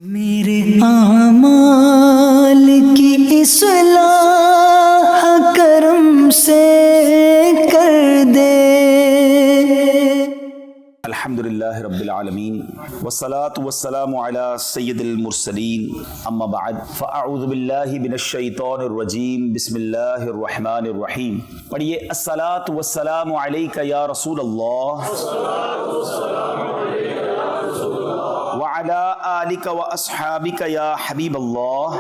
میرے اعمال کی اصلاح کرم سے کر دے۔ الحمدللہ رب العالمین والصلاة والسلام علی سید المرسلین، اما بعد فاعوذ باللہ من الشیطان الرجیم، بسم اللہ الرحمن الرحیم۔ پڑھیے الصلاة والسلام علیک یا رسول اللہ وعلی آلک واصحابک یا حبیب اللہ۔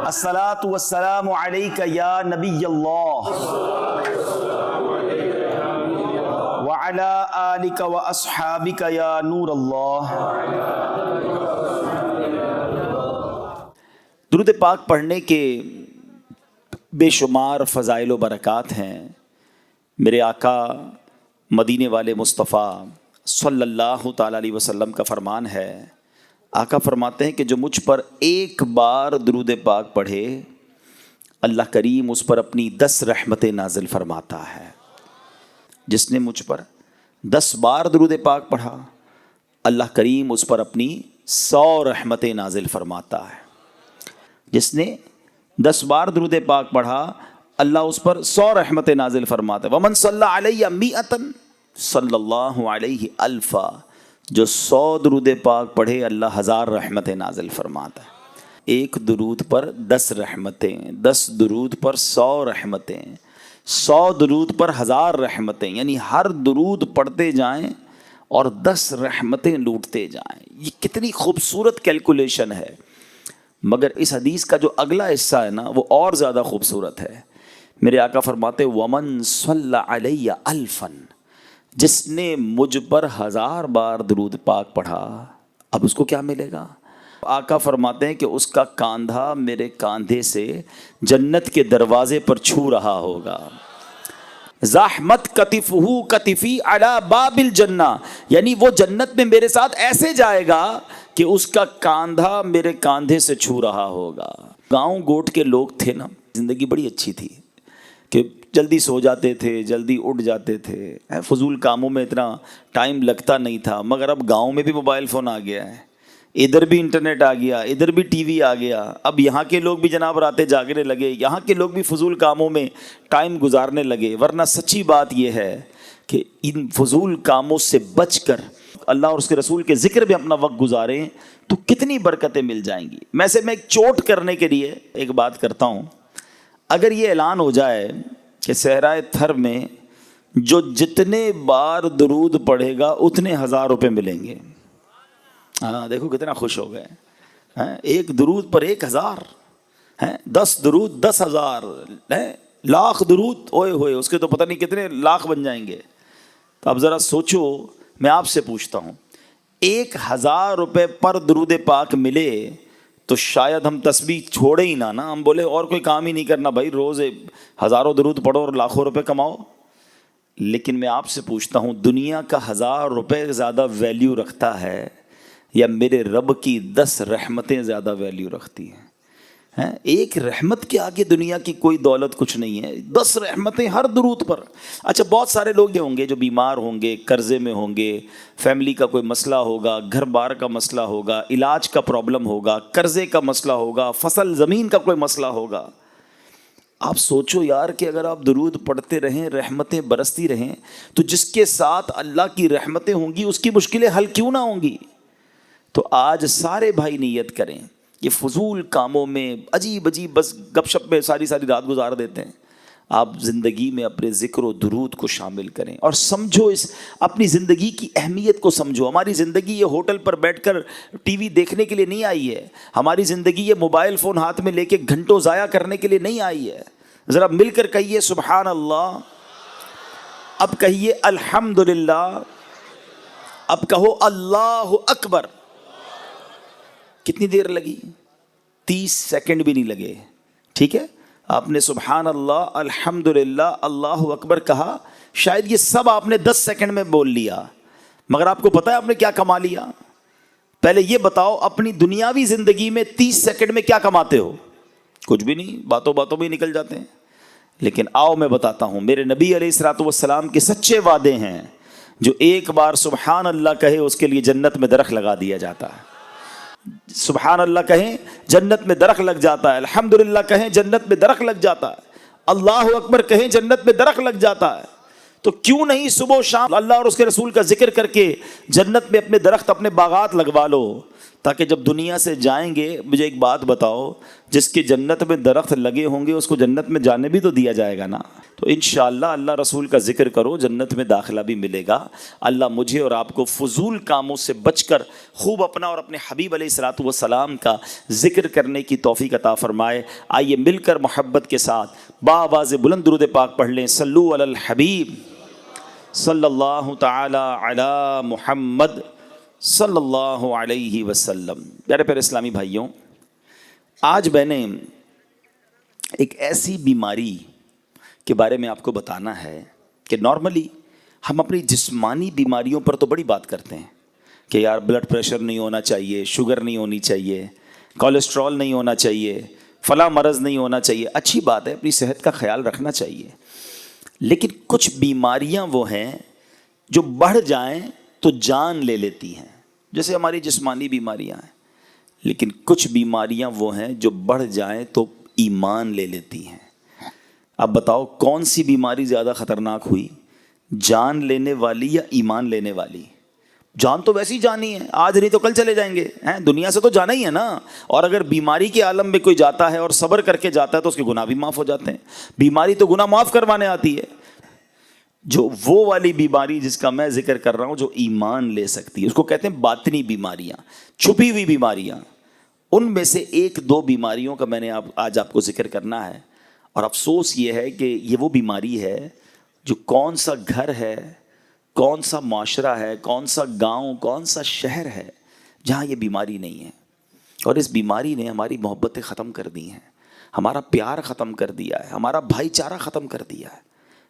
الصلاة والسلام علیک یا نبی اللہ وعلی آلک واصحابک یا نور اللہ۔ درود پاک پڑھنے کے بے شمار فضائل و برکات ہیں۔ میرے آقا مدینے والے مصطفیٰ صلی اللہ تعالیٰ علیہ وسلم کا فرمان ہے، آقا فرماتے ہیں کہ جو مجھ پر ایک بار درود پاک پڑھے اللہ کریم اس پر اپنی 10 رحمتیں نازل فرماتا ہے۔ جس نے مجھ پر 10 بار درود پاک پڑھا اللہ کریم اس پر اپنی 100 رحمتیں نازل فرماتا ہے۔ جس نے 10 بار درود پاک پڑھا اللہ اس پر 100 رحمتیں نازل فرماتا ہے۔ ومن صلی علیہ 100 صلی اللہ علیہ الفا، جو 100 درود پاک پڑھے اللہ 1000 رحمتیں نازل فرماتا ہے۔ ایک درود پر 10 رحمتیں، 10 درود پر 100 رحمتیں، 100 درود پر 1000 رحمتیں، یعنی ہر درود پڑھتے جائیں اور 10 رحمتیں لوٹتے جائیں۔ یہ کتنی خوبصورت کیلکولیشن ہے، مگر اس حدیث کا جو اگلا حصہ ہے نا وہ اور زیادہ خوبصورت ہے۔ میرے آقا فرماتے ومن صلی علیہ الفا، جس نے مجھ پر 1000 بار درود پاک پڑھا اب اس کو کیا ملے گا؟ آقا فرماتے ہیں کہ اس کا کاندھا میرے کاندھے سے جنت کے دروازے پر چھو رہا ہوگا۔ زحمت کتفہ کتفی علی باب الجنہ، یعنی وہ جنت میں میرے ساتھ ایسے جائے گا کہ اس کا کاندھا میرے کاندھے سے چھو رہا ہوگا۔ گاؤں گوٹ کے لوگ تھے نا، زندگی بڑی اچھی تھی کہ جلدی سو جاتے تھے، جلدی اٹھ جاتے تھے، فضول کاموں میں اتنا ٹائم لگتا نہیں تھا۔ مگر اب گاؤں میں بھی موبائل فون آ گیا ہے، ادھر بھی انٹرنیٹ آ گیا، ادھر بھی ٹی وی آ گیا، اب یہاں کے لوگ بھی جناب راتے جاگنے لگے، یہاں کے لوگ بھی فضول کاموں میں ٹائم گزارنے لگے۔ ورنہ سچی بات یہ ہے کہ ان فضول کاموں سے بچ کر اللہ اور اس کے رسول کے ذکر میں اپنا وقت گزاریں تو کتنی برکتیں مل جائیں گی۔ میں ایک چوٹ کرنے کے لیے ایک بات کرتا ہوں، اگر یہ اعلان ہو جائے کہ صحرائے تھر میں جو جتنے بار درود پڑھے گا اتنے 1000 روپے ملیں گے۔ ہاں دیکھو کتنا خوش ہو گئے، ایک درود پر 1000، 10 درود 10,000، لاکھ درود اوئے ہوئے اس کے تو پتہ نہیں کتنے لاکھ بن جائیں گے۔ تو اب ذرا سوچو، میں آپ سے پوچھتا ہوں 1000 روپے پر درود پاک ملے تو شاید ہم تسبیح چھوڑے ہی نہ ہم بولے اور کوئی کام ہی نہیں کرنا بھائی، روز ہزاروں درود پڑھو اور لاکھوں روپے کماؤ۔ لیکن میں آپ سے پوچھتا ہوں دنیا کا 1000 روپے زیادہ ویلیو رکھتا ہے یا میرے رب کی 10 رحمتیں زیادہ ویلیو رکھتی ہیں؟ ایک رحمت کے آگے دنیا کی کوئی دولت کچھ نہیں ہے، 10 رحمتیں ہر درود پر۔ اچھا بہت سارے لوگ یہ ہوں گے جو بیمار ہوں گے، قرضے میں ہوں گے، فیملی کا کوئی مسئلہ ہوگا، گھر بار کا مسئلہ ہوگا، علاج کا پرابلم ہوگا، قرضے کا مسئلہ ہوگا، فصل زمین کا کوئی مسئلہ ہوگا۔ آپ سوچو یار کہ اگر آپ درود پڑھتے رہیں، رحمتیں برستی رہیں، تو جس کے ساتھ اللہ کی رحمتیں ہوں گی اس کی مشکلیں حل کیوں نہ ہوں گی؟ تو آج سارے بھائی نیت کریں، یہ فضول کاموں میں عجیب بس گپ شپ میں ساری رات گزار دیتے ہیں، آپ زندگی میں اپنے ذکر و درود کو شامل کریں اور سمجھو اس اپنی زندگی کی اہمیت کو سمجھو۔ ہماری زندگی یہ ہوٹل پر بیٹھ کر ٹی وی دیکھنے کے لیے نہیں آئی ہے، ہماری زندگی یہ موبائل فون ہاتھ میں لے کے گھنٹوں ضائع کرنے کے لیے نہیں آئی ہے۔ ذرا مل کر کہیے سبحان اللہ، اب کہیے الحمدللہ، اب کہو اللہ اکبر۔ کتنی دیر لگی؟ 30 سیکنڈ بھی نہیں لگے، ٹھیک ہے؟ آپ نے سبحان اللہ، الحمدللہ، اللہ اکبر کہا، شاید یہ سب آپ نے 10 سیکنڈ میں بول لیا، مگر آپ کو پتا ہے آپ نے کیا کما لیا؟ پہلے یہ بتاؤ اپنی دنیاوی زندگی میں 30 سیکنڈ میں کیا کماتے ہو؟ کچھ بھی نہیں، باتوں میں نکل جاتے ہیں۔ لیکن آؤ میں بتاتا ہوں، میرے نبی علیہ الصلوۃ والسلام کے سچے وعدے ہیں، جو ایک بار سبحان اللہ کہے اس کے لیے جنت میں درخت لگا دیا جاتا ہے. سبحان اللہ کہیں جنت میں درخت لگ جاتا ہے. الحمدللہ کہیں جنت میں درخت لگ جاتا ہے. اللہ اکبر کہیں جنت میں درخت لگ جاتا ہے. تو کیوں نہیں صبح و شام اللہ اور اس کے رسول کا ذکر کر کے جنت میں اپنے درخت اپنے باغات لگوا لو, تاکہ جب دنیا سے جائیں گے. مجھے ایک بات بتاؤ, جس کے جنت میں درخت لگے ہوں گے اس کو جنت میں جانے بھی تو دیا جائے گا نا. تو انشاءاللہ اللہ رسول کا ذکر کرو, جنت میں داخلہ بھی ملے گا. اللہ مجھے اور آپ کو فضول کاموں سے بچ کر خوب اپنا اور اپنے حبیب علیہ الصلوۃ والسلام کا ذکر کرنے کی توفیق عطا فرمائے. آئیے مل کر محبت کے ساتھ بآواز بلند درود پاک پڑھ لیں. صلو علی الحبیب صلی اللہ تعالی علی محمد صلی اللہ علیہ وسلم. پیارے پیارے اسلامی بھائیوں, آج میں نے ایک ایسی بیماری کے بارے میں آپ کو بتانا ہے کہ نارملی ہم اپنی جسمانی بیماریوں پر تو بڑی بات کرتے ہیں کہ یار بلڈ پریشر نہیں ہونا چاہیے, شوگر نہیں ہونی چاہیے, کولیسٹرول نہیں ہونا چاہیے, فلاں مرض نہیں ہونا چاہیے. اچھی بات ہے, اپنی صحت کا خیال رکھنا چاہیے. لیکن کچھ بیماریاں وہ ہیں جو بڑھ جائیں تو جان لے لیتی ہیں, جیسے ہماری جسمانی بیماریاں ہیں. لیکن کچھ بیماریاں وہ ہیں جو بڑھ جائیں تو ایمان لے لیتی ہیں. اب بتاؤ کون سی بیماری زیادہ خطرناک ہوئی, جان لینے والی یا ایمان لینے والی؟ جان تو ویسی جانی ہے, آج نہیں تو کل چلے جائیں گے, دنیا سے تو جانا ہی ہے نا. اور اگر بیماری کے عالم میں کوئی جاتا ہے اور صبر کر کے جاتا ہے تو اس کے گناہ بھی معاف ہو جاتے ہیں. بیماری تو گناہ معاف کروانے آتی ہے. جو وہ والی بیماری جس کا میں ذکر کر رہا ہوں جو ایمان لے سکتی ہے, اس کو کہتے ہیں باطنی بیماریاں, چھپی ہوئی بیماریاں. ان میں سے ایک دو بیماریوں کا میں نے آج آپ کو ذکر کرنا ہے. اور افسوس یہ ہے کہ یہ وہ بیماری ہے جو کون سا گھر ہے, کون سا معاشرہ ہے, کون سا گاؤں, کون سا شہر ہے جہاں یہ بیماری نہیں ہے. اور اس بیماری نے ہماری محبتیں ختم کر دی ہیں, ہمارا پیار ختم کر دیا ہے, ہمارا بھائی چارہ ختم کر دیا ہے.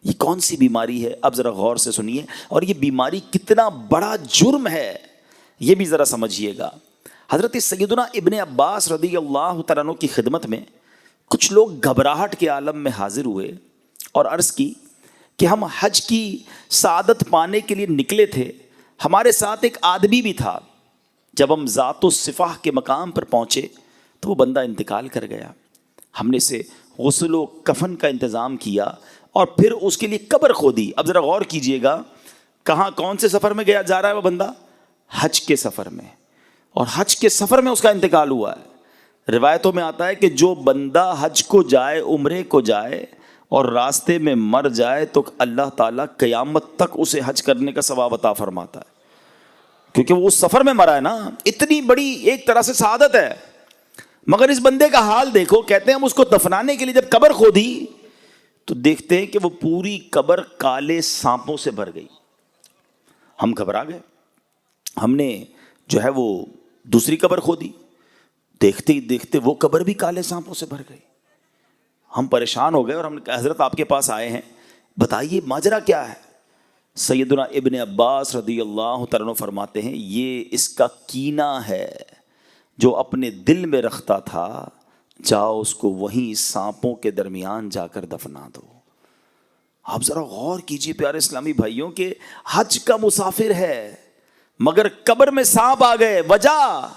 یہ کون سی بیماری ہے؟ اب ذرا غور سے سنیے, اور یہ بیماری کتنا بڑا جرم ہے یہ بھی ذرا سمجھیے گا. حضرت سیدنا ابن عباس رضی اللہ تعالیٰ عنہ کی خدمت میں کچھ لوگ گھبراہٹ کے عالم میں حاضر ہوئے اور عرض کی کہ ہم حج کی سعادت پانے کے لیے نکلے تھے, ہمارے ساتھ ایک آدمی بھی تھا. جب ہم ذات و صفاح کے مقام پر پہنچے تو وہ بندہ انتقال کر گیا. ہم نے اسے غسل و کفن کا انتظام کیا اور پھر اس کے لیے قبر کھودی. اب ذرا غور کیجئے گا, کہاں کون سے سفر میں جا رہا ہے وہ بندہ؟ حج کے سفر میں. اور حج کے سفر میں اس کا انتقال ہوا ہے. روایتوں میں آتا ہے کہ جو بندہ حج کو جائے, عمرے کو جائے اور راستے میں مر جائے تو اللہ تعالیٰ قیامت تک اسے حج کرنے کا ثواب عطا فرماتا ہے, کیونکہ وہ اس سفر میں مرا ہے نا. اتنی بڑی ایک طرح سے سعادت ہے. مگر اس بندے کا حال دیکھو. کہتے ہیں ہم اس کو دفنانے کے لیے جب قبر کھودی تو دیکھتے ہیں کہ وہ پوری قبر کالے سانپوں سے بھر گئی. ہم گھبرا گئے. ہم نے جو ہے وہ دوسری قبر کھودی, دیکھتے ہی دیکھتے وہ قبر بھی کالے سانپوں سے بھر گئی. ہم پریشان ہو گئے اور ہم نے کہا حضرت آپ کے پاس آئے ہیں, بتائیے ماجرا کیا ہے. سیدنا ابن عباس رضی اللہ تعالیٰ عنہ فرماتے ہیں یہ اس کا کینہ ہے جو اپنے دل میں رکھتا تھا, جاؤ اس کو وہیں سانپوں کے درمیان جا کر دفنا دو. آپ ذرا غور کیجیے پیارے اسلامی بھائیوں کہ حج کا مسافر ہے مگر قبر میں سانپ آ گئے. وجہ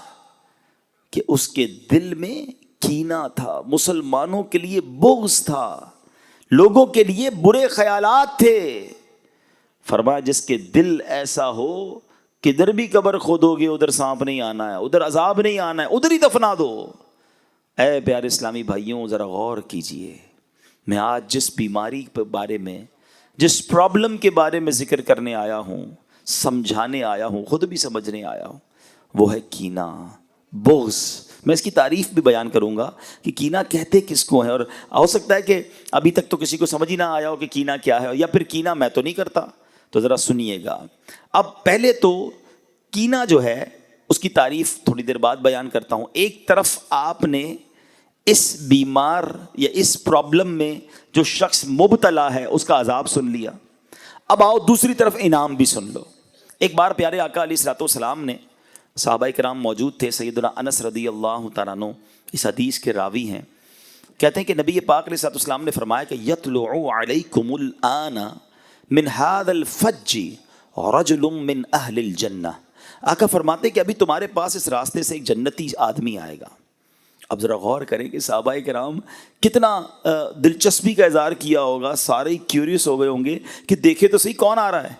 کہ اس کے دل میں کینہ تھا, مسلمانوں کے لیے بغض تھا, لوگوں کے لیے برے خیالات تھے. فرمایا جس کے دل ایسا ہو کدھر بھی قبر کھودو گے ادھر سانپ نہیں آنا ہے, ادھر عذاب نہیں آنا ہے, ادھر ہی دفنا دو. اے پیارے اسلامی بھائیوں ذرا غور کیجئے. میں آج جس بیماری کے بارے میں, جس پرابلم کے بارے میں ذکر کرنے آیا ہوں, سمجھانے آیا ہوں, خود بھی سمجھنے آیا ہوں, وہ ہے کینہ, بغض. میں اس کی تعریف بھی بیان کروں گا کہ کینہ کہتے کس کو ہیں, اور ہو سکتا ہے کہ ابھی تک تو کسی کو سمجھ ہی نہ آیا ہو کہ کینہ کیا ہے, یا پھر کینہ میں تو نہیں کرتا. تو ذرا سنیے گا. اب پہلے تو کینہ جو ہے اس کی تعریف تھوڑی دیر بعد بیان کرتا ہوں. ایک طرف آپ نے اس بیمار یا اس پرابلم میں جو شخص مبتلا ہے اس کا عذاب سن لیا. اب آؤ دوسری طرف انعام بھی سن لو. ایک بار پیارے آقا علیہ الصلوۃ والسلام نے, صحابہ کرام موجود تھے, سیدنا انس رضی اللہ تعالیٰ عنہ اس حدیث کے راوی ہیں, کہتے ہیں کہ نبی پاک علیہ الصلوۃ والسلام نے فرمایا کہ یطلع علیکم الآن من هذا الفج رجل من اہل الجنہ، آقا فرماتے کہ ابھی تمہارے پاس اس راستے سے ایک جنتی آدمی آئے گا۔ اب ذرا غور کریں کہ صحابہ کرام کتنا دلچسپی کا اظہار کیا ہوگا، سارے کیوریس ہو گئے ہوں گے کہ دیکھے تو صحیح کون آ رہا ہے۔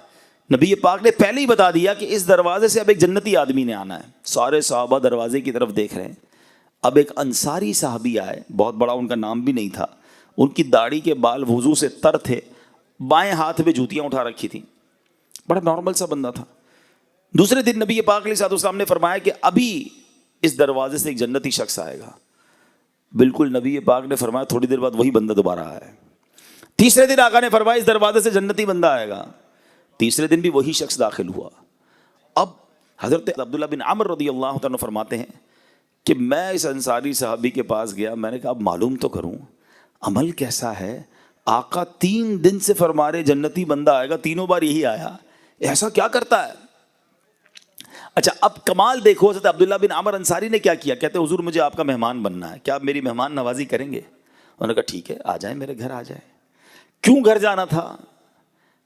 نبی پاک نے پہلے ہی بتا دیا کہ اس دروازے سے اب ایک جنتی آدمی نے آنا ہے۔ سارے صحابہ دروازے کی طرف دیکھ رہے ہیں۔ اب ایک انصاری صحابی آئے، بہت بڑا ان کا نام بھی نہیں تھا، ان کی داڑھی کے بال وضو سے تر تھے، بائیں ہاتھ میں جوتیاں اٹھا رکھی تھیں، بڑا نارمل سا بندہ تھا۔ دوسرے دن نبی پاک علیہ السلام نے فرمایا کہ ابھی اس دروازے سے ایک جنتی شخص آئے گا۔ بالکل نبی پاک نے فرمایا تھوڑی دیر بعد وہی بندہ دوبارہ آیا ہے۔ تیسرے دن آقا نے فرمایا اس دروازے سے جنتی بندہ آئے گا۔ تیسرے دن بھی وہی شخص داخل ہوا۔ اب حضرت عبداللہ بن عمر رضی اللہ عنہ فرماتے ہیں کہ میں اس انصاری صحابی کے پاس گیا، میں نے کہا اب معلوم تو کروں عمل کیسا ہے۔ آقا 3 دن سے فرما رہے جنتی بندہ آئے گا، تینوں بار یہی آیا، ایسا کیا کرتا ہے؟ اچھا اب کمال دیکھو، حضرت عبداللہ بن عمر انصاری نے کیا کیا؟ کہتے ہیں حضور مجھے آپ کا مہمان بننا ہے، کیا آپ میری مہمان نوازی کریں گے؟ انہوں نے کہا ٹھیک ہے، آ جائیں میرے گھر آ جائیں۔ کیوں گھر جانا تھا؟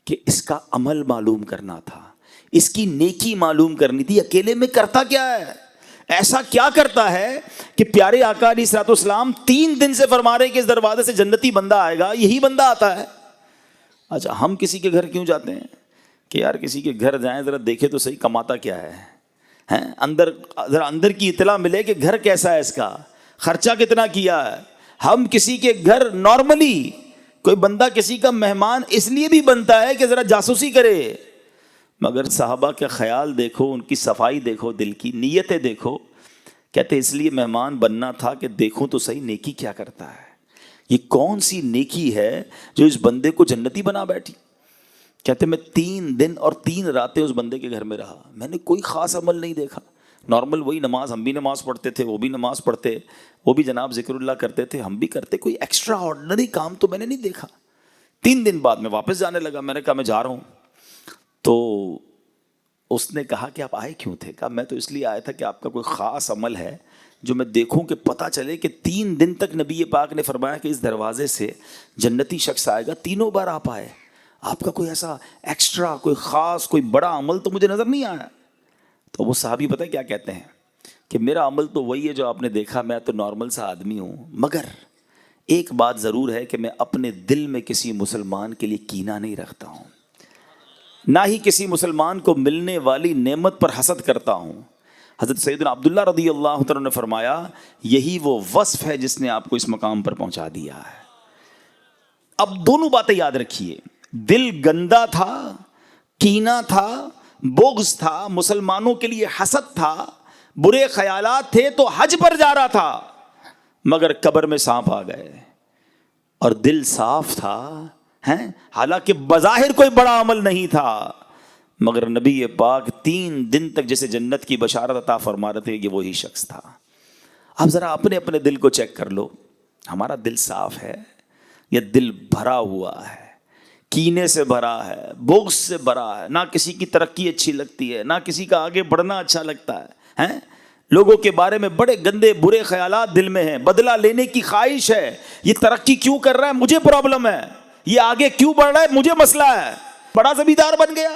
کہ اس کا عمل معلوم کرنا تھا، اس کی نیکی معلوم کرنی تھی، اکیلے میں کرتا کیا ہے، ایسا کیا کرتا ہے کہ پیارے آقا علیہ الصلوۃ والسلام 3 دن سے فرما رہے کہ اس دروازے سے جنتی بندہ آئے گا، یہی بندہ آتا ہے۔ اچھا ہم کسی کے گھر کیوں جاتے ہیں کہ یار کسی کے گھر جائیں ذرا دیکھے تو صحیح کماتا کیا ہے، اندر ذرا اندر کی اطلاع ملے کہ گھر کیسا ہے، اس کا خرچہ کتنا کیا ہے۔ ہم کسی کے گھر نارملی کوئی بندہ کسی کا مہمان اس لیے بھی بنتا ہے کہ ذرا جاسوسی کرے، مگر صحابہ کا خیال دیکھو، ان کی صفائی دیکھو، دل کی نیتیں دیکھو۔ کہتے اس لیے مہمان بننا تھا کہ دیکھوں تو صحیح نیکی کیا کرتا ہے، یہ کون سی نیکی ہے جو اس بندے کو جنتی بنا بیٹھی۔ کہتے میں 3 دن اور 3 راتیں اس بندے کے گھر میں رہا، میں نے کوئی خاص عمل نہیں دیکھا، نارمل وہی نماز، ہم بھی نماز پڑھتے تھے، وہ بھی نماز پڑھتے، وہ بھی جناب ذکر اللہ کرتے تھے، ہم بھی کرتے، کوئی ایکسٹرا آرڈنری کام تو میں نے نہیں دیکھا۔ 3 دن بعد میں واپس جانے لگا، میں نے کہا میں جا رہا ہوں۔ تو اس نے کہا کہ آپ آئے کیوں تھے؟ کہا میں تو اس لیے آیا تھا کہ آپ کا کوئی خاص عمل ہے جو میں دیکھوں کہ پتہ چلے کہ 3 دن تک نبی پاک نے فرمایا کہ اس دروازے سے جنتی شخص آئے گا، تینوں بار آپ آئے، آپ کا کوئی ایسا ایکسٹرا کوئی خاص کوئی بڑا عمل تو مجھے نظر نہیں آیا۔ تو وہ صحابی پتہ کیا کہتے ہیں کہ میرا عمل تو وہی ہے جو آپ نے دیکھا، میں تو نارمل سا آدمی ہوں، مگر ایک بات ضرور ہے کہ میں اپنے دل میں کسی مسلمان کے لیے کینہ نہیں رکھتا ہوں، نہ ہی کسی مسلمان کو ملنے والی نعمت پر حسد کرتا ہوں۔ حضرت سیدنا عبداللہ رضی اللہ عنہ نے فرمایا یہی وہ وصف ہے جس نے آپ کو اس مقام پر پہنچا دیا ہے۔ اب دونوں باتیں یاد رکھیے، دل گندا تھا، کینہ تھا، بغض تھا، مسلمانوں کے لیے حسد تھا، برے خیالات تھے، تو حج پر جا رہا تھا مگر قبر میں سانپ آ گئے، اور دل صاف تھا، حالانکہ بظاہر کوئی بڑا عمل نہیں تھا، مگر نبی پاک 3 دن تک جسے جنت کی بشارت عطا فرما رہے تھے، یہ وہی شخص تھا۔ اب ذرا اپنے دل کو چیک کر لو، ہمارا دل صاف ہے یا دل بھرا ہوا ہے، کینے سے بھرا ہے، بغض سے بھرا ہے، نہ کسی کی ترقی اچھی لگتی ہے، نہ کسی کا آگے بڑھنا اچھا لگتا ہے، لوگوں کے بارے میں بڑے گندے برے خیالات دل میں ہیں، بدلہ لینے کی خواہش ہے، یہ ترقی کیوں کر رہا ہے مجھے پرابلم ہے، یہ آگے کیوں بڑھ رہا ہے مجھے مسئلہ ہے، بڑا زمیندار بن گیا،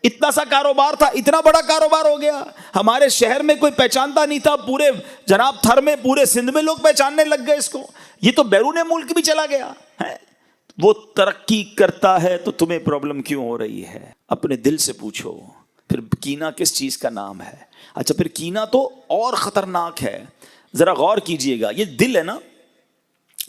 اتنا سا کاروبار تھا، اتنا بڑا کاروبار ہو گیا، ہمارے شہر میں کوئی پہچانتا نہیں تھا، پورے جناب تھر میں پورے سندھ میں لوگ پہچاننے لگ گئے اس کو، یہ تو بیرون ملک بھی چلا گیا ہے۔ وہ ترقی کرتا ہے تو تمہیں پرابلم کیوں ہو رہی ہے؟ اپنے دل سے پوچھو۔ پھر کینہ کس چیز کا نام ہے؟ اچھا پھر کینہ تو اور خطرناک ہے، ذرا غور کیجئے گا، یہ دل ہے نا،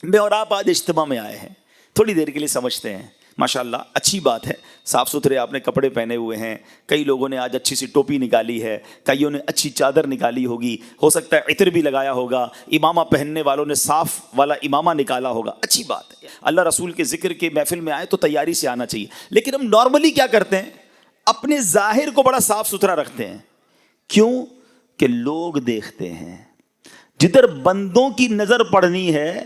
میں اور آپ آج اجتماع میں آئے ہیں، تھوڑی دیر کے لیے سمجھتے ہیں، ماشاءاللہ اچھی بات ہے، صاف ستھرے آپ نے کپڑے پہنے ہوئے ہیں، کئی لوگوں نے آج اچھی سی ٹوپی نکالی ہے، کئیوں نے اچھی چادر نکالی ہوگی، ہو سکتا ہے عطر بھی لگایا ہوگا، امامہ پہننے والوں نے صاف والا امامہ نکالا ہوگا، اچھی بات ہے، اللہ رسول کے ذکر کے محفل میں آئے تو تیاری سے آنا چاہیے، لیکن ہم نارملی کیا کرتے ہیں، اپنے ظاہر کو بڑا صاف ستھرا رکھتے ہیں، کیوں کہ لوگ دیکھتے ہیں، جدھر بندوں کی نظر پڑنی ہے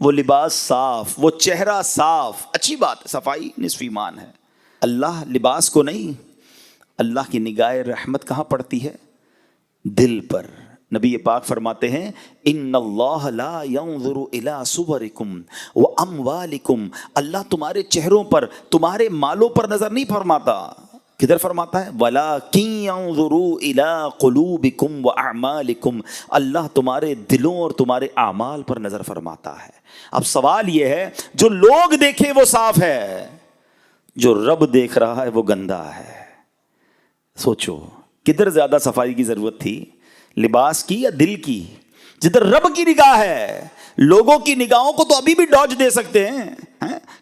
وہ لباس صاف، وہ چہرہ صاف، اچھی بات ہے، صفائی نصف ایمان ہے، اللہ لباس کو نہیں، اللہ کی نگاہ رحمت کہاں پڑتی ہے؟ دل پر۔ نبی پاک فرماتے ہیں ان اللہ لا ينظر الى صورکم واموالکم، اللہ تمہارے چہروں پر تمہارے مالوں پر نظر نہیں فرماتا، کدھر فرماتا ہے وَلَٰكِن يَنظُرُوا إِلَىٰ قُلُوبِكُمْ وَأَعْمَالِكُمْ، اللہ تمہارے دلوں اور تمہارے اعمال پر نظر فرماتا ہے۔ اب سوال یہ ہے جو لوگ دیکھیں وہ صاف ہے، جو رب دیکھ رہا ہے وہ گندا ہے۔ سوچو کدھر زیادہ صفائی کی ضرورت تھی، لباس کی یا دل کی؟ جدھر رب کی نگاہ ہے۔ لوگوں کی نگاہوں کو تو ابھی بھی ڈاج دے سکتے ہیں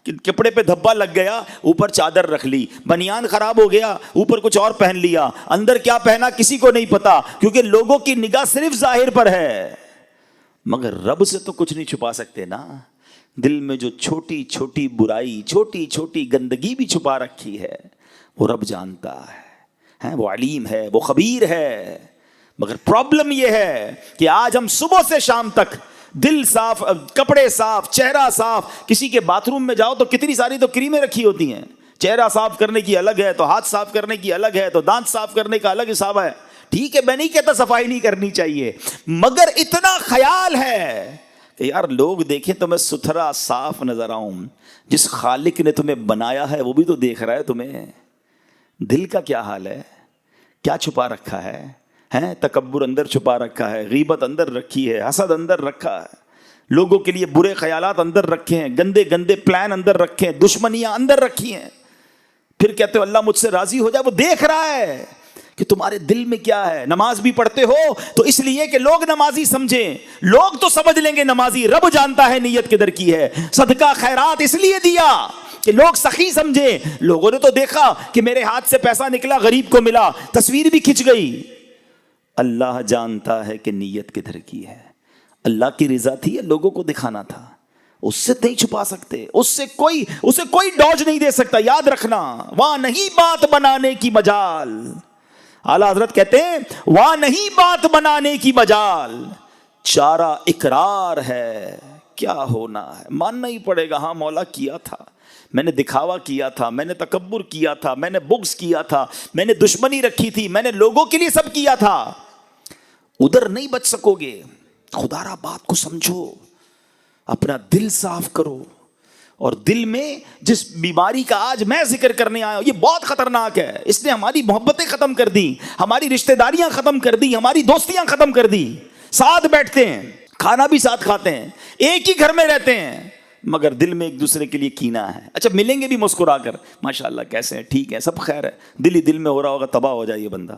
کہ کپڑے پہ دھبا لگ گیا اوپر چادر رکھ لی، بنیان خراب ہو گیا اوپر کچھ اور پہن لیا، اندر کیا پہنا کسی کو نہیں پتا، کیونکہ لوگوں کی نگاہ صرف ظاہر پر ہے۔ مگر رب سے تو کچھ نہیں چھپا سکتے نا۔ دل میں جو چھوٹی چھوٹی برائی، چھوٹی چھوٹی گندگی بھی چھپا رکھی ہے وہ رب جانتا ہے، وہ علیم ہے، وہ خبیر ہے۔ مگر پرابلم یہ ہے کہ آج ہم صبح سے شام تک دل صاف، کپڑے صاف، چہرہ صاف، کسی کے باتھ روم میں جاؤ تو کتنی ساری تو کریمیں رکھی ہوتی ہیں، چہرہ صاف کرنے کی الگ ہے، تو ہاتھ صاف کرنے کی الگ ہے، تو دانت صاف کرنے کا الگ حساب ہے۔ ٹھیک ہے، میں نہیں کہتا صفائی نہیں کرنی چاہیے، مگر اتنا خیال ہے کہ یار لوگ دیکھیں تو میں ستھرا صاف نظر آؤں۔ جس خالق نے تمہیں بنایا ہے وہ بھی تو دیکھ رہا ہے تمہیں۔ دل کا کیا حال ہے، کیا چھپا رکھا ہے؟ تکبر اندر چھپا رکھا ہے، غیبت اندر رکھی ہے، حسد اندر رکھا ہے، لوگوں کے لیے برے خیالات اندر رکھے ہیں، گندے گندے پلان اندر رکھے ہیں، دشمنیاں اندر رکھی ہیں۔ پھر کہتے ہو اللہ مجھ سے راضی ہو جائے، وہ دیکھ رہا ہے کہ تمہارے دل میں کیا ہے۔ نماز بھی پڑھتے ہو تو اس لیے کہ لوگ نمازی سمجھیں، لوگ تو سمجھ لیں گے نمازی، رب جانتا ہے نیت کدھر کی ہے۔ صدقہ خیرات اس لیے دیا کہ لوگ سخی سمجھیں، لوگوں نے تو دیکھا کہ میرے ہاتھ سے پیسہ نکلا غریب کو ملا، تصویر بھی کھنچ گئی۔ اللہ جانتا ہے کہ نیت کدھر کی ہے، اللہ کی رضا تھی یا لوگوں کو دکھانا تھا؟ اس سے نہیں چھپا سکتے، اسے کوئی ڈوج نہیں دے سکتا۔ یاد رکھنا، وہاں نہیں بات بنانے کی مجال۔ اعلیٰ حضرت کہتے ہیں وہاں نہیں بات بنانے کی مجال، چارہ اقرار ہے، کیا ہونا ہے ماننا ہی پڑے گا۔ ہاں مولا کیا تھا، میں نے دکھاوا کیا تھا، میں نے تکبر کیا تھا، میں نے بغض کیا تھا، میں نے دشمنی رکھی تھی، میں نے لوگوں کے لیے سب کیا تھا۔ ادھر نہیں بچ سکو گے۔ خدا را بات کو سمجھو، اپنا دل صاف کرو۔ اور دل میں جس بیماری کا آج میں ذکر کرنے آیا ہوں یہ بہت خطرناک ہے، اس نے ہماری محبتیں ختم کر دی، ہماری رشتہ داریاں ختم کر دی، ہماری دوستیاں ختم کر دی۔ ساتھ بیٹھتے ہیں، کھانا بھی ساتھ کھاتے ہیں، ایک ہی گھر میں رہتے ہیں، مگر دل میں ایک دوسرے کے لیے کینہ ہے۔ اچھا ملیں گے بھی مسکرا کر، ماشاءاللہ کیسے ہیں، ٹھیک ہے، سب خیر ہے، دل ہی دل میں ہو رہا ہوگا تباہ ہو جائے یہ بندہ۔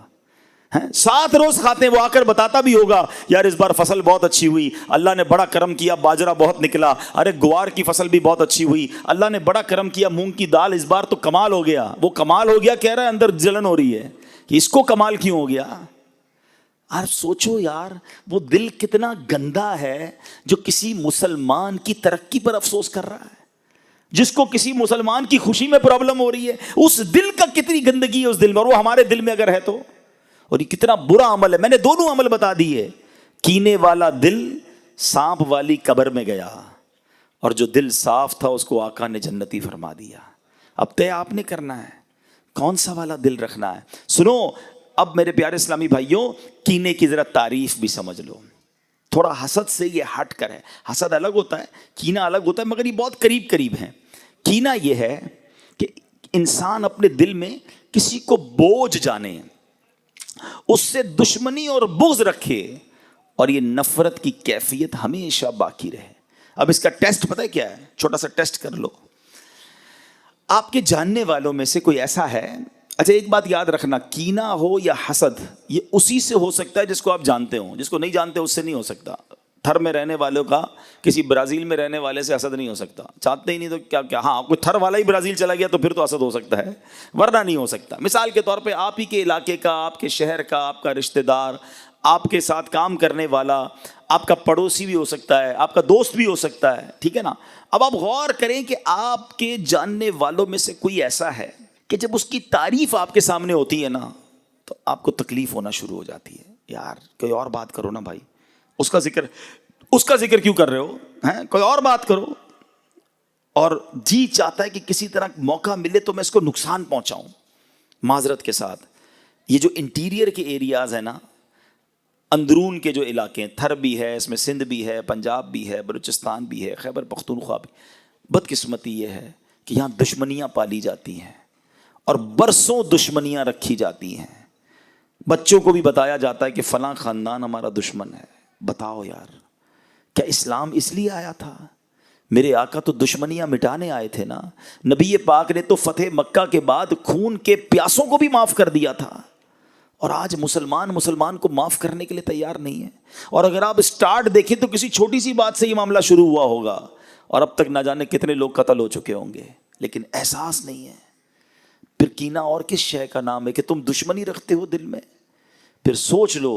ساتھ روز کھاتے ہیں، وہ آ کر بتاتا بھی ہوگا یار اس بار فصل بہت اچھی ہوئی، اللہ نے بڑا کرم کیا، باجرہ بہت نکلا، ارے گوار کی فصل بھی بہت اچھی ہوئی، اللہ نے بڑا کرم کیا، مونگ کی دال اس بار تو کمال ہو گیا۔ وہ کمال ہو گیا کہہ رہا ہے، اندر جلن ہو رہی ہے کہ اس کو کمال کیوں ہو گیا۔ اور سوچو یار وہ دل کتنا گندا ہے جو کسی مسلمان کی ترقی پر افسوس کر رہا ہے، جس کو کسی مسلمان کی خوشی میں پرابلم ہو رہی ہے، اس دل کا کتنی گندگی ہے اس دل میں، اور وہ ہمارے دل میں اگر ہے تو۔ اور یہ کتنا برا عمل ہے، میں نے دونوں عمل بتا دیے۔ کینے والا دل سانپ والی قبر میں گیا، اور جو دل صاف تھا اس کو آقا نے جنتی فرما دیا۔ اب طے آپ نے کرنا ہے کون سا والا دل رکھنا ہے۔ سنو اب میرے پیارے اسلامی بھائیوں، کینے کی ذرا تعریف بھی سمجھ لو، تھوڑا حسد سے یہ ہٹ کر ہے۔ حسد الگ ہوتا ہے، کینہ الگ ہوتا ہے، مگر یہ بہت قریب قریب ہیں۔ کینہ یہ ہے کہ انسان اپنے دل میں کسی کو بوجھ جانے، اس سے دشمنی اور بغض رکھے، اور یہ نفرت کی کیفیت ہمیشہ باقی رہے۔ اب اس کا ٹیسٹ پتہ ہے کیا ہے؟ چھوٹا سا ٹیسٹ کر لو۔ آپ کے جاننے والوں میں سے کوئی ایسا ہے، اچھا ایک بات یاد رکھنا، کینہ ہو یا حسد یہ اسی سے ہو سکتا ہے جس کو آپ جانتے ہو، جس کو نہیں جانتے اس سے نہیں ہو سکتا۔ تھر میں رہنے والوں کا کسی برازیل میں رہنے والے سے حسد نہیں ہو سکتا، چاہتے ہی نہیں تو کیا ہاں کوئی تھر والا ہی برازیل چلا گیا تو پھر تو حسد ہو سکتا ہے، ورنہ نہیں ہو سکتا۔ مثال کے طور پہ آپ ہی کے علاقے کا، آپ کے شہر کا، آپ کا رشتہ دار، آپ کے ساتھ کام کرنے والا، آپ کا پڑوسی بھی ہو سکتا ہے، آپ کا دوست بھی ہو سکتا ہے، ٹھیک ہے نا۔ اب آپ غور کریں کہ آپ کے جاننے والوں میں سے کوئی ایسا ہے کہ جب اس کی تعریف آپ کے سامنے ہوتی ہے نا تو آپ کو تکلیف ہونا شروع ہو جاتی ہے، یار کوئی اور بات کرو نا بھائی، اس کا ذکر کیوں کر رہے ہو، کوئی اور بات کرو۔ اور جی چاہتا ہے کہ کسی طرح موقع ملے تو میں اس کو نقصان پہنچاؤں۔ معذرت کے ساتھ یہ جو انٹیریئر کے ایریاز ہیں نا، اندرون کے جو علاقے ہیں، تھر بھی ہے اس میں، سندھ بھی ہے، پنجاب بھی ہے، بلوچستان بھی ہے، خیبر پختونخوا بھی، بدقسمتی یہ ہے کہ یہاں دشمنیاں پالی جاتی ہیں، اور برسوں دشمنیاں رکھی جاتی ہیں. بچوں کو بھی بتایا جاتا ہے کہ فلاں خاندان ہمارا دشمن ہے. بتاؤ یار، کیا اسلام اس لیے آیا تھا؟ میرے آقا تو دشمنیاں مٹانے آئے تھے نا. نبی پاک نے تو فتح مکہ کے بعد خون کے پیاسوں کو بھی معاف کر دیا تھا، اور آج مسلمان کو معاف کرنے کے لیے تیار نہیں ہے. اور اگر آپ اسٹارٹ دیکھیں تو کسی چھوٹی سی بات سے یہ معاملہ شروع ہوا ہوگا اور اب تک نہ جانے کتنے لوگ قتل ہو چکے ہوں گے، لیکن احساس نہیں ہے. پھر کینہ اور کس شے کا نام ہے کہ تم دشمنی رکھتے ہو دل میں؟ پھر سوچ لو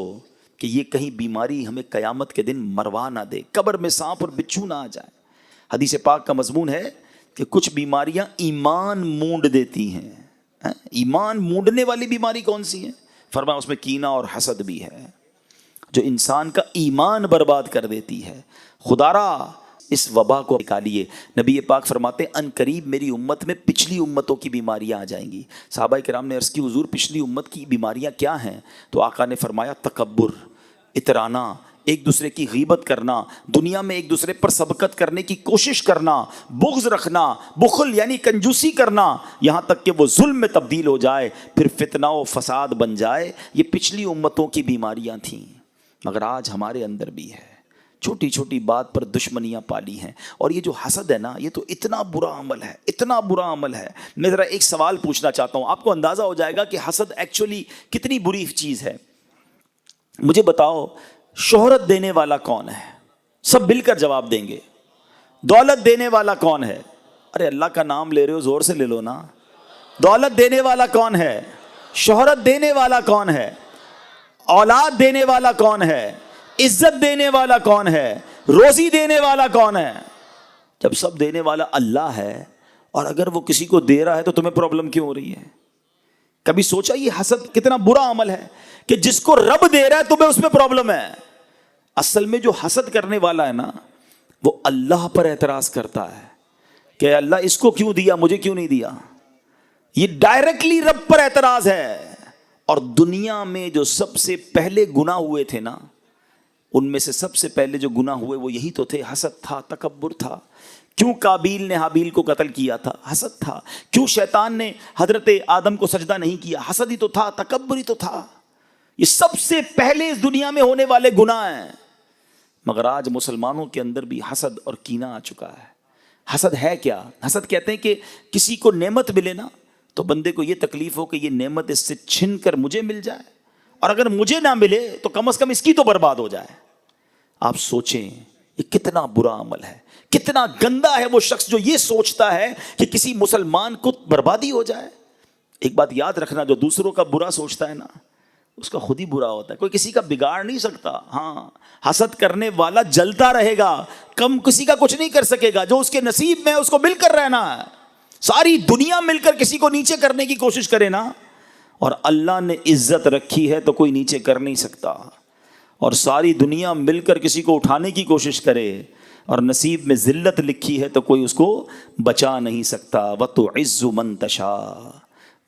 کہ یہ کہیں بیماری ہمیں قیامت کے دن مروا نہ دے، قبر میں سانپ اور بچھو نہ آ جائے. حدیث پاک کا مضمون ہے کہ کچھ بیماریاں ایمان مونڈ دیتی ہیں. ایمان مونڈنے والی بیماری کون سی ہے؟ فرمایا اس میں کینہ اور حسد بھی ہے، جو انسان کا ایمان برباد کر دیتی ہے. خدارا اس وبا کو نکالیے. نبی پاک فرماتے ہیں ان قریب میری امت میں پچھلی امتوں کی بیماریاں آ جائیں گی. صحابہ کرام نے عرض کی حضور پچھلی امت کی بیماریاں کیا ہیں؟ تو آقا نے فرمایا تکبر، اترانا، ایک دوسرے کی غیبت کرنا، دنیا میں ایک دوسرے پر سبقت کرنے کی کوشش کرنا، بغض رکھنا، بخل یعنی کنجوسی کرنا، یہاں تک کہ وہ ظلم میں تبدیل ہو جائے، پھر فتنہ و فساد بن جائے. یہ پچھلی امتوں کی بیماریاں تھیں، مگر آج ہمارے اندر بھی ہے. چھوٹی چھوٹی بات پر دشمنیاں پالی ہیں. اور یہ جو حسد ہے نا، یہ تو اتنا برا عمل ہے، اتنا برا عمل ہے. میں ذرا ایک سوال پوچھنا چاہتا ہوں، آپ کو اندازہ ہو جائے گا کہ حسد ایکچولی کتنی بری چیز ہے. مجھے بتاؤ شہرت دینے والا کون ہے؟ سب مل کر جواب دیں گے. دولت دینے والا کون ہے؟ ارے اللہ کا نام لے رہے ہو، زور سے لے لو نا. دولت دینے والا کون ہے؟ شہرت دینے والا کون ہے؟ اولاد دینے والا کون ہے؟ عزت دینے والا کون ہے؟ روزی دینے والا کون ہے؟ جب سب دینے والا اللہ ہے، اور اگر وہ کسی کو دے رہا ہے تو تمہیں پرابلم کیوں ہو رہی ہے؟ کبھی سوچا یہ حسد کتنا برا عمل ہے کہ جس کو رب دے رہا ہے تمہیں اس میں پرابلم ہے. اصل میں جو حسد کرنے والا ہے نا، وہ اللہ پر اعتراض کرتا ہے کہ اللہ اس کو کیوں دیا، مجھے کیوں نہیں دیا. یہ ڈائریکٹلی رب پر اعتراض ہے. اور دنیا میں جو سب سے پہلے گناہ ہوئے تھے نا، ان میں سے سب سے پہلے جو گناہ ہوئے وہ یہی تو تھے. حسد تھا، تکبر تھا. کیوں قابیل نے حابیل کو قتل کیا تھا؟ حسد تھا. کیوں شیطان نے حضرت آدم کو سجدہ نہیں کیا؟ حسد ہی تو تھا، تکبر ہی تو تھا. یہ سب سے پہلے اس دنیا میں ہونے والے گناہ ہیں. مگر آج مسلمانوں کے اندر بھی حسد اور کینہ آ چکا ہے. حسد ہے کیا؟ حسد کہتے ہیں کہ کسی کو نعمت ملے نا تو بندے کو یہ تکلیف ہو کہ یہ نعمت اس سے چھن کر مجھے مل جائے، اور اگر مجھے نہ ملے تو کم از کم اس کی تو برباد ہو جائے. آپ سوچیں یہ کتنا برا عمل ہے، کتنا گندا ہے وہ شخص جو یہ سوچتا ہے کہ کسی مسلمان کو بربادی ہو جائے. ایک بات یاد رکھنا، جو دوسروں کا برا سوچتا ہے نا، اس کا خود ہی برا ہوتا ہے. کوئی کسی کا بگاڑ نہیں سکتا. ہاں، حسد کرنے والا جلتا رہے گا، کم کسی کا کچھ نہیں کر سکے گا. جو اس کے نصیب میں اس کو مل کر رہنا ہے. ساری دنیا مل کر کسی کو نیچے کرنے کی کوشش کرے نا، اور اللہ نے عزت رکھی ہے تو کوئی نیچے کر نہیں سکتا. اور ساری دنیا مل کر کسی کو اٹھانے کی کوشش کرے اور نصیب میں ذلت لکھی ہے تو کوئی اس کو بچا نہیں سکتا. وَتُعِزُّ مَن تَشَاءُ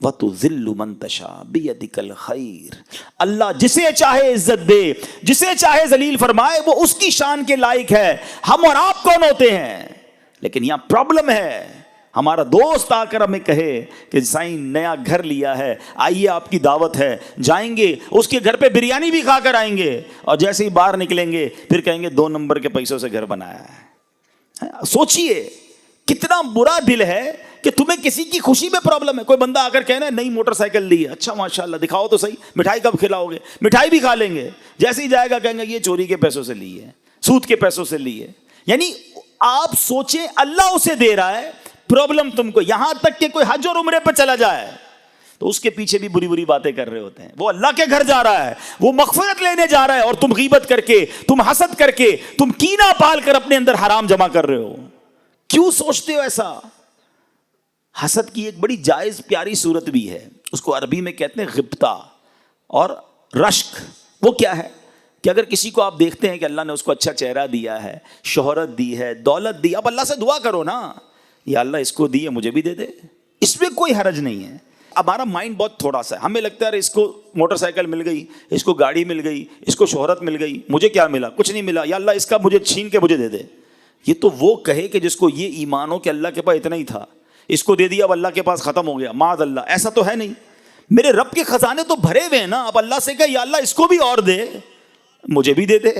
وَتُذِلُّ مَن تَشَاءُ بِيَدِكَ الْخَيْرُ. اللہ جسے چاہے عزت دے، جسے چاہے ذلیل فرمائے، وہ اس کی شان کے لائق ہے. ہم اور آپ کون ہوتے ہیں؟ لیکن یہاں پرابلم ہے. ہمارا دوست آ کر ہمیں کہے کہ سائیں نیا گھر لیا ہے، آئیے آپ کی دعوت ہے، جائیں گے اس کے گھر پہ بریانی بھی کھا کر آئیں گے، اور جیسے ہی باہر نکلیں گے پھر کہیں گے 2 نمبر کے پیسوں سے گھر بنایا ہے. سوچئے کتنا برا دل ہے کہ تمہیں کسی کی خوشی میں پرابلم ہے. کوئی بندہ آ کر کہنا ہے نئی موٹر سائیکل لی ہے، اچھا ماشاءاللہ دکھاؤ تو صحیح، مٹھائی کب کھلاؤ گے؟ مٹھائی بھی کھا لیں گے. جیسے ہی جائے گا کہیں گے یہ چوری کے پیسوں سے لی ہے، سود کے پیسوں سے لی ہے. یعنی آپ سوچیں اللہ اسے دے رہا ہے، پرابلم تم کو. یہاں تک کہ کوئی حج اور عمرے پہ چلا جائے تو اس کے پیچھے بھی بری بری باتیں کر رہے ہوتے ہیں. وہ اللہ کے گھر جا رہا ہے، وہ مغفرت لینے جا رہا ہے، اور تم غیبت کر کے، تم حسد کر کے، تم کینہ پال کر اپنے اندر حرام جمع کر رہے ہو. کیوں سوچتے ہو ایسا؟ حسد کی ایک بڑی جائز پیاری صورت بھی ہے، اس کو عربی میں کہتے ہیں غبطہ اور رشک. وہ کیا ہے کہ اگر کسی کو آپ دیکھتے ہیں کہ اللہ نے اس کو اچھا چہرہ دیا ہے، شہرت دی ہے، دولت دی، اب اللہ سے دعا کرو نا، یا اللہ اس کو دی ہے مجھے بھی دے دے. اس میں کوئی حرج نہیں ہے. ہمارا مائنڈ بہت تھوڑا سا ہے، ہمیں لگتا ہے اس کو موٹر سائیکل مل گئی، اس کو گاڑی مل گئی، اس کو شہرت مل گئی، مجھے کیا ملا؟ کچھ نہیں ملا. یا اللہ اس کا مجھے چھین کے مجھے دے دے. یہ تو وہ کہے کہ جس کو یہ ایمان ہو کہ اللہ کے پاس اتنا ہی تھا. اس کو دے دیا اب اللہ کے پاس ختم ہو گیا، معاذ اللہ، ایسا تو ہے نہیں. میرے رب کے خزانے تو بھرے ہوئے ہیں نا. اب اللہ سے کہے یا اللہ اس کو بھی اور دے، مجھے بھی دے دے.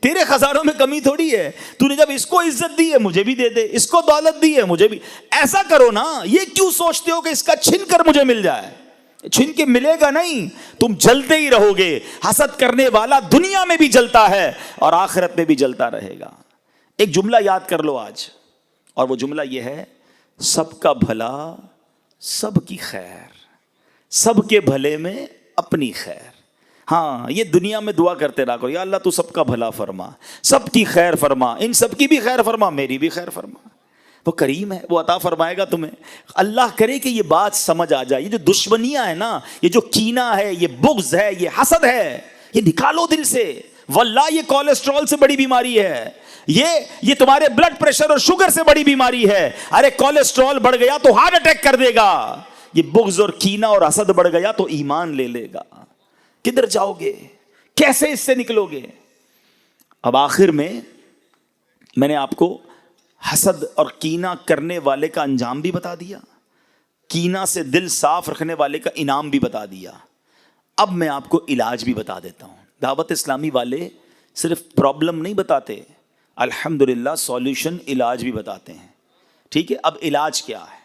تیرے خزانوں میں کمی تھوڑی ہے. تو نے جب اس کو عزت دی ہے مجھے بھی دے دے، اس کو دولت دی ہے مجھے بھی. ایسا کرو نا. یہ کیوں سوچتے ہو کہ اس کا چھن کر مجھے مل جائے؟ چھن کے ملے گا نہیں، تم جلتے ہی رہو گے. حسد کرنے والا دنیا میں بھی جلتا ہے اور آخرت میں بھی جلتا رہے گا. ایک جملہ یاد کر لو آج، اور وہ جملہ یہ ہے: سب کا بھلا سب کی خیر، سب کے بھلے میں اپنی خیر. ہاں، یہ دنیا میں دعا کرتے رہا کرو، یا اللہ تو سب کا بھلا فرما، سب کی خیر فرما، ان سب کی بھی خیر فرما، میری بھی خیر فرما. وہ کریم ہے، وہ عطا فرمائے گا تمہیں. اللہ کرے کہ یہ بات سمجھ آ جائے. یہ جو دشمنیاں ہیں نا، یہ جو کینہ ہے، یہ بغض ہے، یہ حسد ہے، یہ نکالو دل سے. واللہ یہ کولیسٹرول سے بڑی بیماری ہے، یہ تمہارے بلڈ پریشر اور شوگر سے بڑی بیماری ہے. ارے کولیسٹرول بڑھ گیا تو ہارٹ اٹیک کر دے گا. یہ بغض اور کینہ اور حسد بڑھ گیا تو ایمان لے لے گا. کدھر جاؤ گے؟ کیسے اس سے نکلو گے؟ اب آخر میں نے آپ کو حسد اور کینہ کرنے والے کا انجام بھی بتا دیا، کینہ سے دل صاف رکھنے والے کا انعام بھی بتا دیا. اب میں آپ کو علاج بھی بتا دیتا ہوں. دعوت اسلامی والے صرف پرابلم نہیں بتاتے، الحمدللہ سولوشن، علاج بھی بتاتے ہیں. ٹھیک ہے، اب علاج کیا ہے؟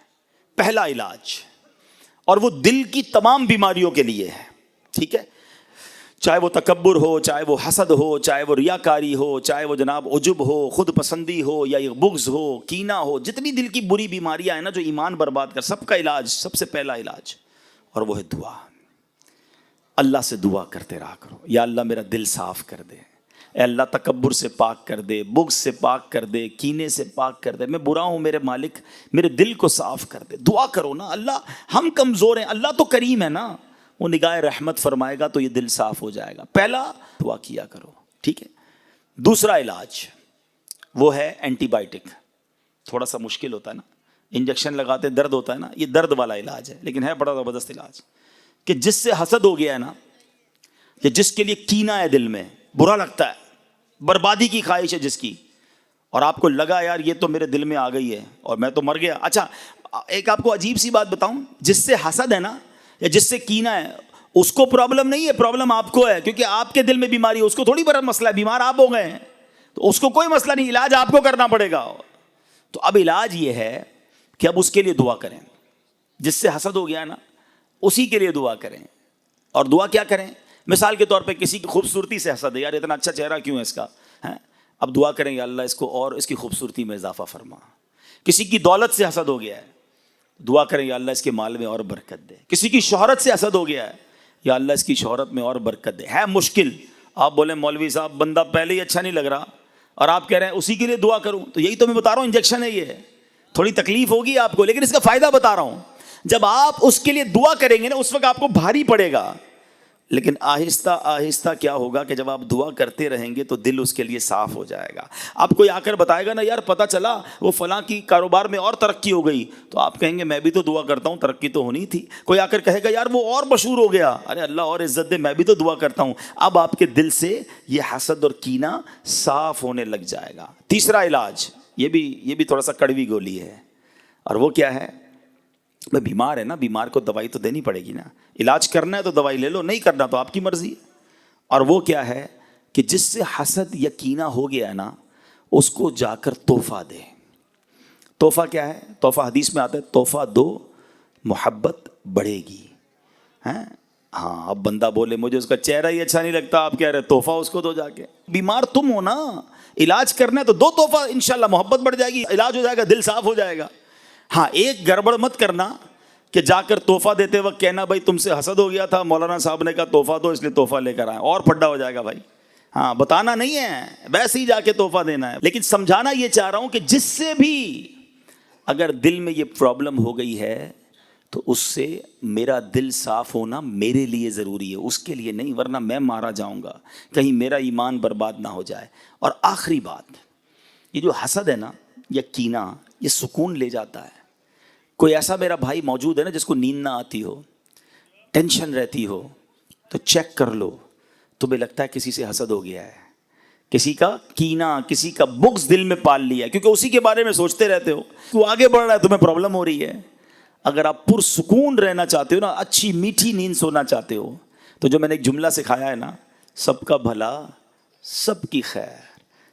پہلا علاج، اور وہ دل کی تمام بیماریوں کے لیے ہے. ٹھیک ہے، چاہے وہ تکبر ہو، چاہے وہ حسد ہو، چاہے وہ ریاکاری ہو، چاہے وہ جناب عجب ہو، خود پسندی ہو، یا یہ بغض ہو، کینہ ہو، جتنی دل کی بری بیماریاں ہیں نا جو ایمان برباد کر، سب کا علاج، سب سے پہلا علاج، اور وہ ہے دعا. اللہ سے دعا کرتے رہا کرو، یا اللہ میرا دل صاف کر دے، اے اللہ تکبر سے پاک کر دے، بغض سے پاک کر دے، کینے سے پاک کر دے، میں برا ہوں میرے مالک، میرے دل کو صاف کر دے. دعا کرو نا. اللہ، ہم کمزور ہیں، اللہ تو کریم ہے نا، وہ نگاہ رحمت فرمائے گا تو یہ دل صاف ہو جائے گا. پہلا دعا کیا کرو. ٹھیک ہے. دوسرا علاج وہ ہے اینٹی بائیوٹک. تھوڑا سا مشکل ہوتا ہے نا، انجیکشن لگاتے درد ہوتا ہے نا، یہ درد والا علاج ہے، لیکن ہے بڑا زبردست علاج. کہ جس سے حسد ہو گیا ہے نا، یا جس کے لیے کینہ ہے دل میں، برا لگتا ہے، بربادی کی خواہش ہے جس کی، اور آپ کو لگا یار یہ تو میرے دل میں آ گئی ہے اور میں تو مر گیا. اچھا، ایک آپ کو عجیب سی بات بتاؤں، جس سے حسد ہے نا یا جس سے کینہ ہے، اس کو پرابلم نہیں ہے، پرابلم آپ کو ہے، کیونکہ آپ کے دل میں بیماری ہے. اس کو تھوڑی بڑا مسئلہ ہے، بیمار آپ ہو گئے ہیں تو اس کو کوئی مسئلہ نہیں، علاج آپ کو کرنا پڑے گا. تو اب علاج یہ ہے کہ اب اس کے لیے دعا کریں. جس سے حسد ہو گیا ہے نا، اسی کے لیے دعا کریں. اور دعا کیا کریں؟ مثال کے طور پہ کسی کی خوبصورتی سے حسد ہے، یار اتنا اچھا چہرہ کیوں ہے اس کا، اب دعا کریں یا اللہ اس کو اور اس کی خوبصورتی میں اضافہ فرما. کسی کی دولت سے حسد ہو گیا ہے، دعا کریں یا اللہ اس کے مال میں اور برکت دے. کسی کی شہرت سے حسد ہو گیا ہے، یا اللہ اس کی شہرت میں اور برکت دے. ہے مشکل، آپ بولیں مولوی صاحب بندہ پہلے ہی اچھا نہیں لگ رہا اور آپ کہہ رہے ہیں اسی کے لیے دعا کروں، تو یہی تو میں بتا رہا ہوں، انجیکشن ہے یہ. تھوڑی تکلیف ہوگی آپ کو، لیکن اس کا فائدہ بتا رہا ہوں. جب آپ اس کے لیے دعا کریں گے نا، اس وقت آپ کو بھاری پڑے گا، لیکن آہستہ آہستہ کیا ہوگا کہ جب آپ دعا کرتے رہیں گے تو دل اس کے لیے صاف ہو جائے گا. آپ کوئی آ کر بتائے گا نا، یار پتہ چلا وہ فلاں کی کاروبار میں اور ترقی ہو گئی، تو آپ کہیں گے میں بھی تو دعا کرتا ہوں، ترقی تو ہونی تھی. کوئی آ کر کہے گا یار وہ اور مشہور ہو گیا، ارے اللہ اور عزت دے، میں بھی تو دعا کرتا ہوں. اب آپ کے دل سے یہ حسد اور کینہ صاف ہونے لگ جائے گا. تیسرا علاج، یہ بھی تھوڑا سا کڑوی گولی ہے، اور وہ کیا ہے؟ میں بیمار ہے نا، بیمار کو دوائی تو دینی پڑے گی نا. علاج کرنا ہے تو دوائی لے لو، نہیں کرنا تو آپ کی مرضی ہے. اور وہ کیا ہے کہ جس سے حسد یا کینہ ہو گیا ہے نا، اس کو جا کر تحفہ دے. تحفہ کیا ہے؟ تحفہ حدیث میں آتا ہے، تحفہ دو محبت بڑھے گی. ہاں، اب بندہ بولے مجھے اس کا چہرہ ہی اچھا نہیں لگتا، آپ کہہ رہے تحفہ اس کو دو جا کے. بیمار تم ہو نا، علاج کرنا ہے تو دو تحفہ، انشاءاللہ محبت بڑھ جائے گی، علاج ہو جائے گا، دل صاف ہو جائے گا. ہاں، ایک گڑبڑ مت کرنا کہ جا کر تحفہ دیتے وقت کہنا بھائی تم سے حسد ہو گیا تھا، مولانا صاحب نے کہا تحفہ دو اس لیے تحفہ لے کر آئے، اور پھڈا ہو جائے گا بھائی. ہاں، بتانا نہیں ہے، ویسے ہی جا کے تحفہ دینا ہے. لیکن سمجھانا یہ چاہ رہا ہوں کہ جس سے بھی اگر دل میں یہ پرابلم ہو گئی ہے تو اس سے میرا دل صاف ہونا میرے لیے ضروری ہے، اس کے لیے نہیں، ورنہ میں مارا جاؤں گا، کہیں میرا ایمان برباد نہ ہو جائے. اور آخری بات، یہ جو حسد ہے نا یا کینہ، یہ سکون لے جاتا ہے. کوئی ایسا میرا بھائی موجود ہے نا جس کو نیند نہ آتی ہو، ٹینشن رہتی ہو، تو چیک کر لو، تمہیں لگتا ہے کسی سے حسد ہو گیا ہے، کسی کا کینہ، کسی کا بغض دل میں پال لیا ہے، کیونکہ اسی کے بارے میں سوچتے رہتے ہو. وہ آگے بڑھ رہا ہے، تمہیں پرابلم ہو رہی ہے. اگر آپ پرسکون رہنا چاہتے ہو نا، اچھی میٹھی نیند سونا چاہتے ہو، تو جو میں نے ایک جملہ سکھایا ہے نا، سب کا بھلا سب کی خیر،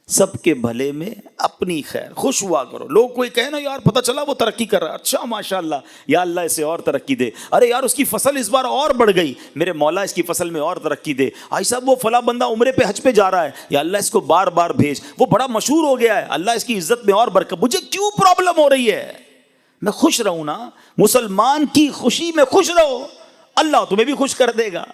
سب کے بھلے میں اپنی خیر، خوش ہوا کرو۔ لوگ کوئی کہے نا یار پتہ چلا وہ ترقی کر رہا ہے، اچھا ماشاءاللہ، یا اللہ اسے اور ترقی دے، ارے یار اس کی فصل اس بار اور بڑھ گئی، میرے مولا اس کی فصل میں اور ترقی دے، آئی صاحب وہ فلاں بندہ عمرے پہ حج پہ جا رہا ہے، یا اللہ اس کو بار بار بھیج، وہ بڑا مشہور ہو گیا ہے، اللہ اس کی عزت میں اور برکت۔ مجھے کیوں پرابلم ہو رہی ہے؟ میں خوش رہوں نا، مسلمان کی خوشی میں خوش رہو، اللہ تمہیں بھی خوش کر دے گا۔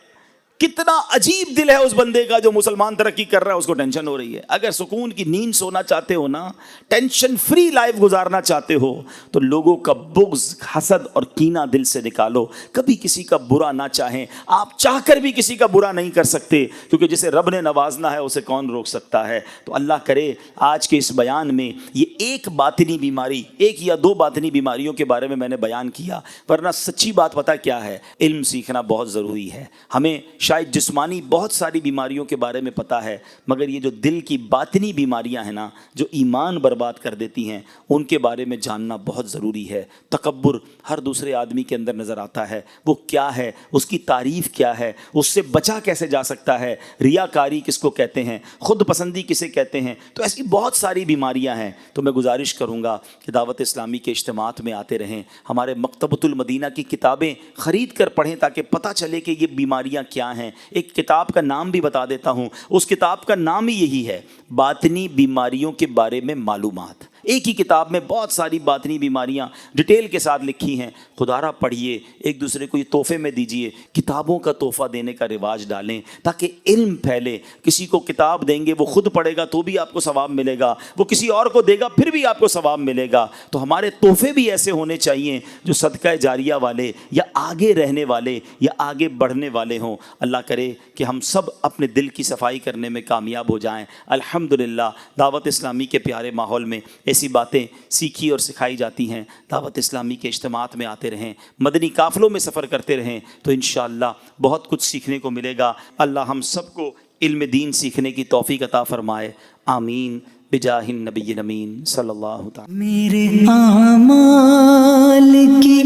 کتنا عجیب دل ہے اس بندے کا جو مسلمان ترقی کر رہا ہے، اس کو ٹینشن ہو رہی ہے۔ اگر سکون کی نیند سونا چاہتے ہو نا، ٹینشن فری لائف گزارنا چاہتے ہو، تو لوگوں کا بغض، حسد اور کینہ دل سے نکالو۔ کبھی کسی کا برا نہ چاہیں، آپ چاہ کر بھی کسی کا برا نہیں کر سکتے، کیونکہ جسے رب نے نوازنا ہے اسے کون روک سکتا ہے۔ تو اللہ کرے آج کے اس بیان میں یہ ایک باطنی بیماری، ایک یا دو باطنی بیماریوں کے بارے میں نے بیان کیا، ورنہ سچی بات پتہ کیا ہے، علم سیکھنا بہت ضروری ہے۔ ہمیں شاید جسمانی بہت ساری بیماریوں کے بارے میں پتہ ہے، مگر یہ جو دل کی باطنی بیماریاں ہیں نا، جو ایمان برباد کر دیتی ہیں، ان کے بارے میں جاننا بہت ضروری ہے۔ تکبر ہر دوسرے آدمی کے اندر نظر آتا ہے، وہ کیا ہے، اس کی تعریف کیا ہے، اس سے بچا کیسے جا سکتا ہے، ریاکاری کس کو کہتے ہیں، خود پسندی کسے کہتے ہیں، تو ایسی بہت ساری بیماریاں ہیں۔ تو میں گزارش کروں گا کہ دعوت اسلامی کے اجتماعات میں آتے رہیں، ہمارے مکتبۃ المدینہ کی کتابیں خرید کر پڑھیں، تاکہ پتہ چلے کہ یہ بیماریاں کیا ہیں۔ ایک کتاب کا نام بھی بتا دیتا ہوں، اس کتاب کا نام ہی یہی ہے، باطنی بیماریوں کے بارے میں معلومات۔ ایک ہی کتاب میں بہت ساری باطنی بیماریاں ڈیٹیل کے ساتھ لکھی ہیں۔ خدا را پڑھیے، ایک دوسرے کو یہ تحفے میں دیجیے، کتابوں کا تحفہ دینے کا رواج ڈالیں تاکہ علم پھیلے۔ کسی کو کتاب دیں گے، وہ خود پڑھے گا تو بھی آپ کو ثواب ملے گا، وہ کسی اور کو دے گا پھر بھی آپ کو ثواب ملے گا۔ تو ہمارے تحفے بھی ایسے ہونے چاہیے جو صدقہ جاریہ والے، یا آگے رہنے والے، یا آگے بڑھنے والے ہوں۔ اللہ کرے کہ ہم سب اپنے دل کی صفائی کرنے میں کامیاب ہو جائیں۔ الحمدللہ دعوت اسلامی کے پیارے ماحول میں ایسی باتیں سیکھی اور سکھائی جاتی ہیں۔ دعوت اسلامی کے اجتماعات میں آتے رہیں، مدنی قافلوں میں سفر کرتے رہیں، تو انشاءاللہ بہت کچھ سیکھنے کو ملے گا۔ اللہ ہم سب کو علم دین سیکھنے کی توفیق عطا فرمائے، آمین بجاہ النبی الامین صلی اللہ تعالی۔ میرے اعمال کی